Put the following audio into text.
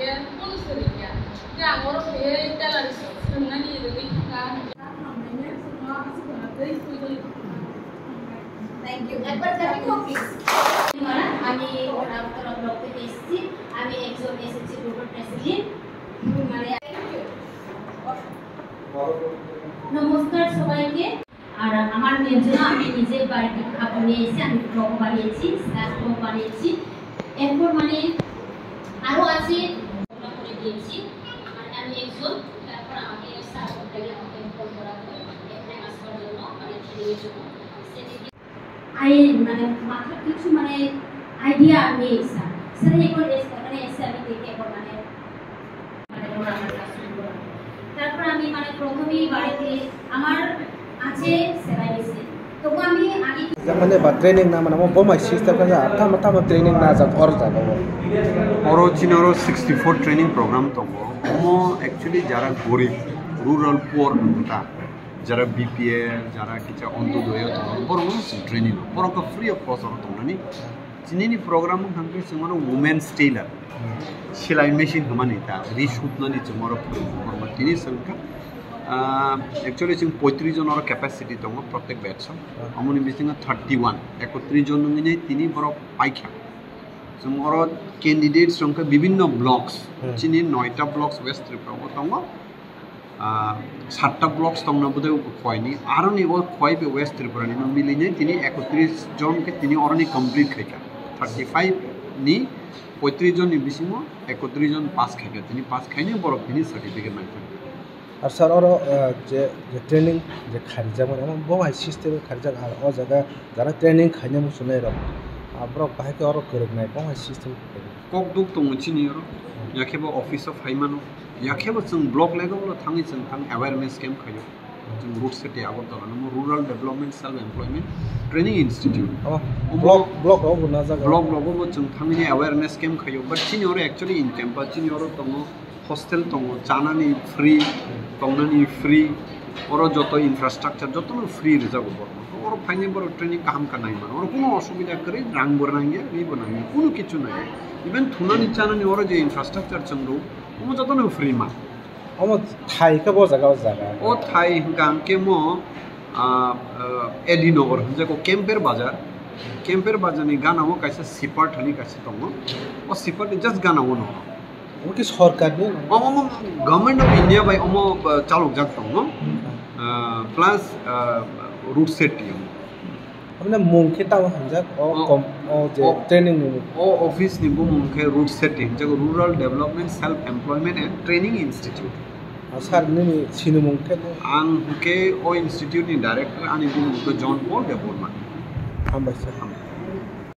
के पुलिस रिया क्या और ये टेलर संगनी रही का Thank you. একবার যাবি তো প্লিজ মানে আমি ওটা আপনারা ব্লগ থেকে এসেছি আমি একজন এসেছি গ্রুপের প্রেসিডেন্ট মানে নমস্কার সবাইকে আর আমার মেয়ের জন্য আমি নিজে বাড়িতে খাবার নিয়ে এসেছি আমি ব্লগ বানিয়েছি স্ন্যাক ব্লগ বানিয়েছি এরপর মানে আরো আছে ওটা করে দিয়েছি মানে আমি একজন তারপর আমাকে স্যার বলতে আমাকে ফোন করা হয় এখানে আসবার জন্য মানে ট্রেনিংয়ের জন্য মানে মাত্র কিছু মানে আইডিয়া নেই স্যার স্যার এখন এখানে এসে আমি দেখে এখন মানে তারপর আমি মানে প্রথমেই বাড়িতে আমার আছে সেলাই মেশিন তবু আমি আগে মানে বা ট্রেনিং না মানে বোমাই সিস্টেম কাজা থাম ট্রেনিং না যা অর যাবো অরজিনাল 64 ট্রেনিং প্রোগ্রাম দङ एक्चुअली যারা গরিব রুরাল পুয়ার তা যারা বিপিএল যারা কিছু অন্তোদয় বরং ট্রেনিং বরং ফ্রি অফ কস্ট দङनि दिनैनि प्रग्राम थांखै जोंनो वुमेन्स टेलर सिलाइ मेसिन हमानि ता रिसुटनानि जोंनो फोरोंगो दिनै जोंखा एक्चुअली जों 35 जनर कैपेसिटी दङ प्रत्येक बैच अमनि बिथिङा 31 31 जन नङिनै तिनि बर पाइखा जोंरो कैंडिडेट्स जोंखा विभिन्न ब्लॉक्स दिनै 9टा ब्लॉक्स वेस्ट त्रिपुरायाव दङ 7टा ब्लॉक्स दङ बुदे खयनि आरो निबो खय बे वेस्ट त्रिपुरानि मिलिनै तिनि 31 जन के तिनि अरनि कंप्लीट खैका 35 नि 35 जन नि बिसिमो 31 जन पास खैका तिनि पास खैनि बर तिनि सर्टिफिकेट माइखा আর স্যার ওর যে ট্রেনিং যে খারজা মানে বোমাই সিস্টেম খারজা আর ও জায়গা যারা ট্রেনিং খাইনে মুসুনাই রব আব্রো বাহাকে ওর করব নাই বোমাই সিস্টেম কক দুক দङ चिनि र याखेबो अफिस अफ हाइमानो याखेबो जों ब्लक लेभेलाव थाङै जों थां अवेयरनेस कैम्प खायो जों रुट सिटी आगरतला नमो rural development self employment training institute block आव बुना जागा ब्लक जों थाङै अवेयरनेस कैम्प खायो बाट चिनि र एक्चुअली इन कैम्प चिनि र दङ हस्टेल दङ जानानि फ्री दंनानि फ्री और जत इनफ्रास्ट्राक्चर जतनो फ्री रिजार्व बरन और फाइने बर ट्रेनिंग काम का नाइ मान और कोनो असुविधा करे रांग बरनांगे रि बनांगे कोनो किछु नाइ इवन थुनानि चानानि और जे इनफ्रास्ट्राक्चर चंगो ओम जतनो फ्री मा ओम थाइ का बो जागा ओ थाइ गां के मो एडिनगर जेको कैम्पेर बाजारनि गानाव काइसे सिपार्ट हनि काइसे दङ ओ सिपार्ट जस्ट गानाव न उनकी सरकार ने गवर्नमेंट ऑफ इंडिया बाय ओमो चालुक जाक दङ प्लस रूट सेफ्टी हमने मुंखे ताव हंजाक ओ जे ट्रेनिंग नि ओ ऑफिस नि बु मुंखे रूट सेफ्टी जेको rural development self employment and training institute sir नि सिनु मुंखे आं के ओ इंस्टीट्यूट नि डायरेक्टर आनि बुंखो जॉन पॉल डेवलपमेंट हामबाय सर